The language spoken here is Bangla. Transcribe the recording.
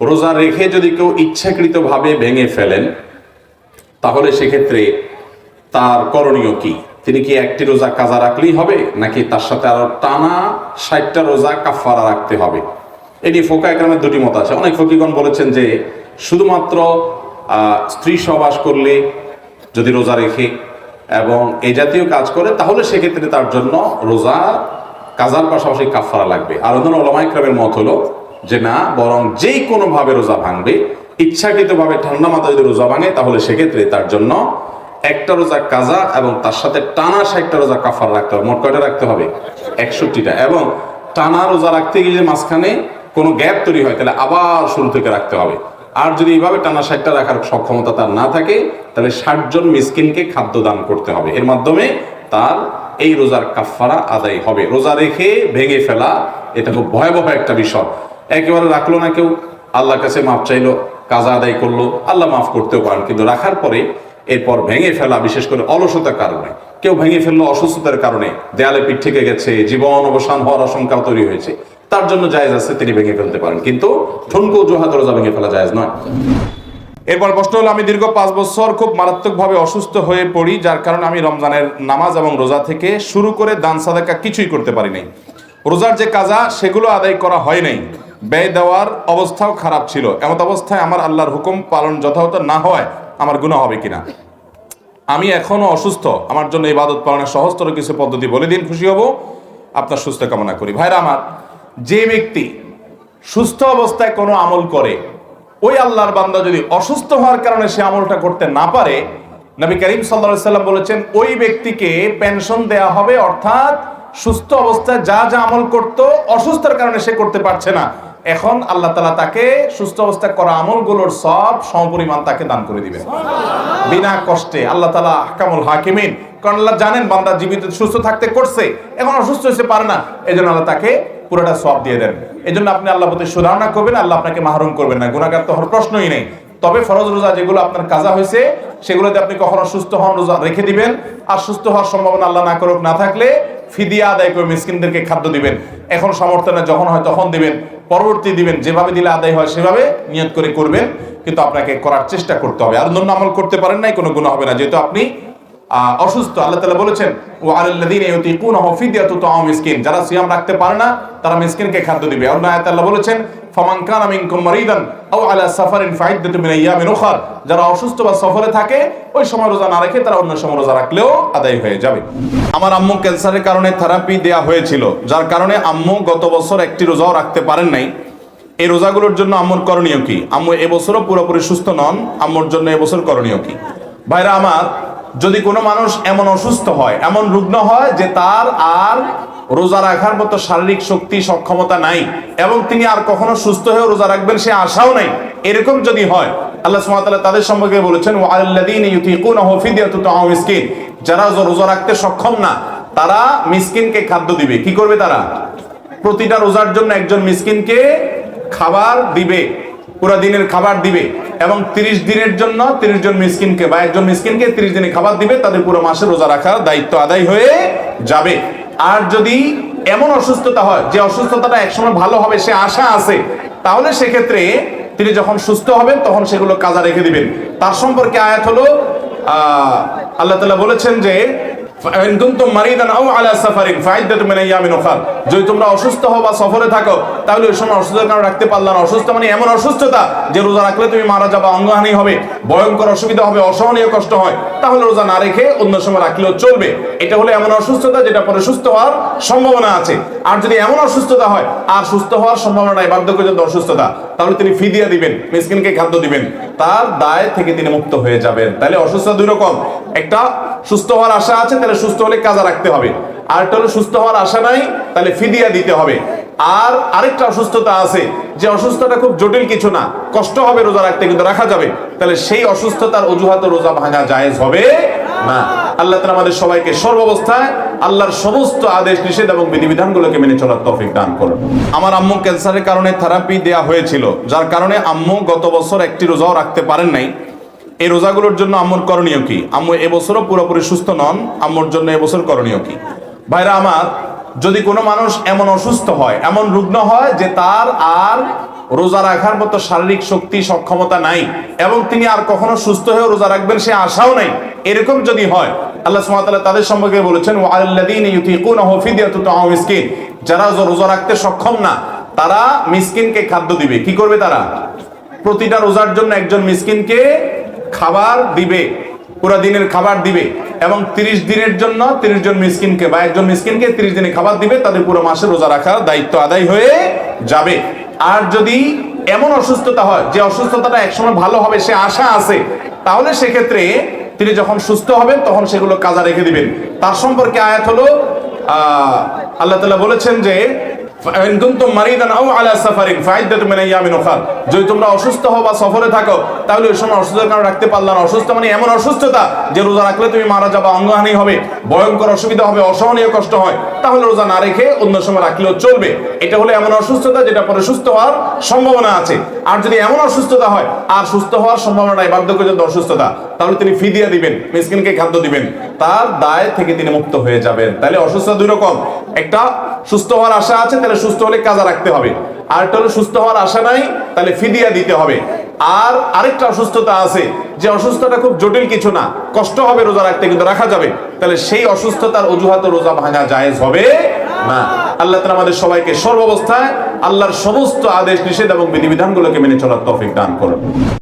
রোজা রেখে যদি কেউ ইচ্ছাকৃতভাবে ভেঙে ফেলেন তাহলে সেক্ষেত্রে তার করণীয় কি? তিনি কি একটি রোজা কাজা রাখলেই হবে, নাকি তার সাথে আরো টানা 60টা রোজা কাফারা রাখতে হবে? এটি ফোকায়ে কেরামের দুটি মত আছে। অনেক ফকিগণ বলেছেন যে শুধুমাত্র স্ত্রী সহবাস করলে যদি রোজা রেখে এবং এই জাতীয় কাজ করে তাহলে সেক্ষেত্রে তার জন্য রোজা কাজার পাশাপাশি কাফারা লাগবে। আর অন্যান্য উলামায়ে কেরামের মত হলো যে না, বরং যেই কোনো ভাবে রোজা ভাঙবে, ইচ্ছাকৃতভাবে ঠান্ডা মাথায় যদি রোজা ভাঙে তাহলে সেক্ষেত্রে তার জন্য একটা রোজা কাজা এবং তার সাথে টানা 60টা রোজা কাফারা রাখতে হবে। মোট কয়টা রাখতে হবে? 61টা। এবং টানা রোজা রাখতে গিয়ে মাঝখানে কোনো গ্যাপ তৈরি হয় তাহলে আবার শুরু থেকে রাখতে হবে। আর যদি এইভাবে টানা 60টা রাখার সক্ষমতা তার না থাকে তাহলে 60 জন মিসকিনকে খাদ্য দান করতে হবে। এর মাধ্যমে তার এই রোজার কাফারা আদায় হবে। রোজা রেখে ভেঙে ফেলা এটা খুব ভয়াবহ একটা বিষয়। একেবারে রাখলো না কেউ, আল্লাহর কাছে মাফ চাইলো, কাজা আদায় করলো, আল্লাহ মাফ করতেও পারেন, কিন্তু রাখার পরে এরপর ভেঙে ফেলা, বিশেষ করে অলসতার কারণে কেউ ভেঙে ফেললো, অসুস্থতার কারণে দেয়ালে পিঠ থেকে গেছে, জীবন অবসান হওয়ার আশঙ্কা তৈরি হয়েছে, তার জন্য জায়েজ আছে, তিনি ভেঙে ফেলতে পারেন, কিন্তু ঠুনকো অজুহাতে রোজা ভেঙে ফেলা জায়েজ নয়। এরপর প্রশ্ন হলো, আমি দীর্ঘ 5 বছর খুব মারাত্মকভাবে অসুস্থ হয়ে পড়ি, যার কারণে আমি রমজানের নামাজ এবং রোজা থেকে শুরু করে দান সাদাকা কিছুই করতে পারি নাই। রোজার যে কাজা সেগুলো আদায় করা হয় নাই, ব্যয় দেওয়ার অবস্থাও খারাপ ছিল। এমত অবস্থায় আমার আল্লাহর হুকুম পালন যথাযথ না হয় আমার গুনাহ হবে কিনা? আমি এখনো অসুস্থ, আমার জন্য ইবাদত পালনের সহজতর কিছু পদ্ধতি বলে দিন, খুশি হব। আপনার সুস্থ কামনা করি। ভাইরা আমার, যে ব্যক্তি সুস্থ অবস্থায় কোনো আমল করে, ওই আল্লাহর বান্দা যদি অসুস্থ হওয়ার কারণে সে আমলটা করতে না পারে, নবী করিম সাল্লাল্লাহু আলাইহি সাল্লাম বলেছেন ওই ব্যক্তিকে পেনশন দেয়া হবে। অর্থাৎ সুস্থ অবস্থায় যা যা আমল করতো অসুস্থতার কারণে সে করতে পারছে না, এখন আল্লাহ তাআলা তাকে সুস্থ অবস্থায় করা আমলগুলোর সব সমপরিমাণ তাকে দান করে দিবেন বিনা কষ্টে। আল্লাহ তাআলা আহকামুল হাকিমিন, কারণ আল্লাহ জানেন বান্দা জীবিত সুস্থ থাকতে করছে, এখন অসুস্থ হয়েছে পারে না, এজন্য আল্লাহ তাকে পুরোটা সওয়াব দিয়ে দেন। এজন্য আপনি আল্লাহর প্রতি সুধারণা করবেন, আল্লাহ আপনাকে মাহরুম করবেন না, গুনাহগার তো হওয়ার প্রশ্নই নেই। তবে ফরজ রোজা যেগুলো আপনার কাজা হয়েছে সেগুলোতে আপনি কখনো সুস্থ হন রোজা রেখে দিবেন। আর সুস্থ হওয়ার সম্ভাবনা আল্লাহ না করুক না থাকলে ফিদিয়া আদায় করে মিসকিনদেরকে খাদ্য দিবেন। এখন সামর্থ্য না, যখন হয় তখন দিবেন, পরবর্তী দিবেন, যেভাবে দিলে আদায় হয় সেভাবে নিয়ত করে করবেন, কিন্তু আপনাকে করার চেষ্টা করতে হবে। আর অন্য আমল করতে পারেন নাই, কোনো গুনাহ হবে না, যেহেতু আপনি অসুস্থ। আল্লাহ তাআলা বলেছেন ওয়া আলাল্লাযীনা ইউতিকুনাহু ফিদিয়াতু তাআমু মিসকিন, যারা সিয়াম রাখতে পারে না তারা মিসকিনকে খাদ্য দিবে। অন্য আয়াতে আল্লাহ বলেছেন ফামান কানা মিনকুম মারিদান আও আলা সাফারিন ফাইদ্দাতুম মিন আইয়ামিন উখর, যারা অসুস্থ বা সফরে থাকে ওই সময় রোজা না রেখে তারা অন্য সময় রোজা রাখলেও আদায় হয়ে যাবে। আমার আম্মু ক্যান্সারের কারণে থেরাপি দেয়া হয়েছিল, যার কারণে আম্মু গত বছর একটি রোজাও রাখতে পারেন নাই। এই রোজাগুলোর জন্য আম্মুর করণীয় কি? আম্মু এবছরও পুরোপুরি সুস্থ নন, আম্মুর জন্য এবছর করণীয় কি? ভাইরা আমার, যদি কোনো মানুষ এমন অসুস্থ হয়, এমন রুগ্ন হয় যে তার আর রোজা রাখার মতো শারীরিক শক্তি সক্ষমতা নাই এবং তিনি আর কখনো সুস্থ হয়ে রোজা রাখবেন সে আশাও নাই, এরকম যদি হয়, আল্লাহ সুবহানাহু ওয়া তাআলা তাদের সম্পর্কে বলেছেন ওয়া আলাল্লাযীনা ইউতিকুনাহু ফিদিয়াতু তাআমু মিসকিন, যারা রোজা রাখতে সক্ষম না তারা মিসকিনকে খাদ্য দিবে। কি করবে তারা? প্রতিটা রোজার জন্য একজন মিসকিনকে খাবার দিবে, পুরো দিনের খাবার দিবে, এবং 30 দিনের জন্য 30 জন মিসকিনকে বা একজন মিসকিনকে 30 দিনে খাবার দিবে, তাদের পুরো মাসে রোজা রাখার দায়িত্ব আদায় হয়ে যাবে। আর যদি এমন অসুস্থতা হয় যে অসুস্থতাটা একসময় ভালো হবে সে আশা আছে, তাহলে সেক্ষেত্রে তিনি যখন সুস্থ হবেন তখন সেগুলো কাজা রেখে দিবেন। তার সম্পর্কে আয়াত হলো আল্লাহ তাআলা বলেছেন যে ইন কুনতুম মারিদান আও আলা সাফারিন ফাইদ্দাতুম মিন আইয়ামিন উখর, যদি তোমরা অসুস্থ হও বা সফরে থাকো তাহলে ওই সময় অসুস্থতার কারণে রাখতে পারলা না। অসুস্থ মানে এমন অসুস্থতা যে রোজা রাখলে তুমি মারা যাবে, অঙ্গহানি হবে, ভয়ঙ্কর অসুবিধা হবে, অসহনীয় কষ্ট হয়, তাহলে রোজা না রেখে অন্য সময় রাখলেও চলবে। এটা হলো এমন অসুস্থতা যেটা পরে সুস্থ হওয়ার সম্ভাবনা আছে। আর যদি এমন অসুস্থতা হয় আর সুস্থ হওয়ার সম্ভাবনা নাই, বার্ধক্যজনিত অসুস্থতা, তাহলে তিনি ফিদিয়া দিবেন, মিসকিনকে খাদ্য দিবেন, তার দায় থেকে তিনি মুক্ত হয়ে যাবেন। তাহলে অসুস্থতা দুই রকম, একটা সুস্থ হওয়ার আশা আছে তাহলে সুস্থ হলে কাজা রাখতে হবে, আর একটা হলো সুস্থ হওয়ার আশা নাই তাহলে ফিদিয়া দিতে হবে। আর আরেকটা অসুস্থতা আছে যে অসুস্থতা খুব জটিল কিছু না, কষ্ট হবে রোজা রাখতে কিন্তু রাখা যাবে, তাহলে সেই অসুস্থতার অজুহাতে রোজা ভাঙা জায়েজ হবে না। আল্লাহ তাআলা আমাদের সবাইকে সর্বাবস্থায় আল্লাহর সমস্ত আদেশ নিষেধ এবং বিধিবিধানগুলোকে মেনে চলার তৌফিক দান করুন। আমার আম্মু ক্যান্সারের কারণে থেরাপি দেয়া হয়েছিল, যার কারণে আম্মু গত বছর একটি রোজাও রাখতে পারেন নাই। এই রোজাগুলোর জন্য আম্মুর করণীয় কি? আম্মু এবছরও পুরোপুরি সুস্থ নন, আম্মুর জন্য এবছর করণীয় কি? ভাইরা আমার, যদি কোনো মানুষ এমন অসুস্থ হয়, এমন রুগ্ন হয় যে তার আর রোজা রাখার মতো শারীরিক শক্তি সক্ষমতা নাই এবং তিনি আর কখনো সুস্থ হয়ে রোজা রাখবেন সে আশাও নাই, এরকম যদি হয় আল্লাহ সুবহানাহু ওয়া তাআলা তাদের সম্পর্কে বলেছেন ওয়ালাল্লাযীনা ইউতিকুনাহু ফিদিয়াতুন তাআমু মিসকিন, যারা রোজা রাখতে সক্ষম না তারা মিসকিনকে খাদ্য দিবে। কি করবে তারা? প্রতিটা রোজার জন্য একজন মিসকিনকে খাবার দিবে, পুরো দিনের খাবার দিবে এবং 30 দিনের জন্য 30 জন মিসকিনকে বা একজন মিসকিনকে 30 দিনে খাবার দিবে, তাদের পুরো মাসে রোজা রাখার দায়িত্ব আদায় হয়ে যাবে। আর যদি এমন অসুস্থতা হয় যে অসুস্থতাটা একসময় ভালো হবে সে আশা আছে, তাহলে সেক্ষেত্রে তিনি যখন সুস্থ হবেন তখন সেগুলো কাজা রেখে দিবেন। তার সম্পর্কে আয়াত হলো আল্লাহ তাআলা বলেছেন যে ইন কুনতুম মারিদান আও আলা সাফারিন ফাইদ্দাতুম মিন আইয়ামিন উখরা, যদি তোমরা অসুস্থ হও বা সফরে থাকো তাহলে ওই সময় অসুস্থতার কারণে রাখতে পারলা না, অসুস্থ মানে এমন অসুস্থতা যে রোজা রাখলে তুমি মারা যাবা, অঙ্গহানি হবে, ভয়ঙ্কর অসুবিধা হবে, অসহনীয় কষ্ট হয়, তাহলে রোজা না রেখে অন্য সময় রাখলেও চলবে। এটা হলো এমন অসুস্থতা যেটা পরে সুস্থ হওয়ার সম্ভাবনা আছে। আর যদি এমন অসুস্থতা হয় আর সুস্থ হওয়ার সম্ভাবনা নাই, বার্ধক্যজনিত অসুস্থতা, তাহলে তিনি ফিদিয়া দিবেন, মিসকিনকে খাদ্য দিবেন, তার দায় থেকে তিনি মুক্ত হয়ে যাবেন। তাহলে অসুস্থতা দুই রকম, একটা সুস্থ হওয়ার আশা আছে তাহলে সুস্থ হলে কাজা রাখতে হবে, আর একটা হলো সুস্থ হওয়ার আশা নাই তাহলে ফিদিয়া দিতে হবে। আর আরেকটা অসুস্থতা আছে যে অসুস্থতা খুব জটিল কিছু না, কষ্ট হবে রোজা রাখতে কিন্তু রাখা যাবে, তাহলে সেই অসুস্থতার অজুহাতে রোজা ভাঙা জায়েজ হবে না। আল্লাহ তাআলা আমাদের সবাইকে সর্বাবস্থায় আল্লাহর সমস্ত আদেশ নিষেধ এবং বিধিবিধানগুলোকে মেনে চলার তৌফিক দান করুন।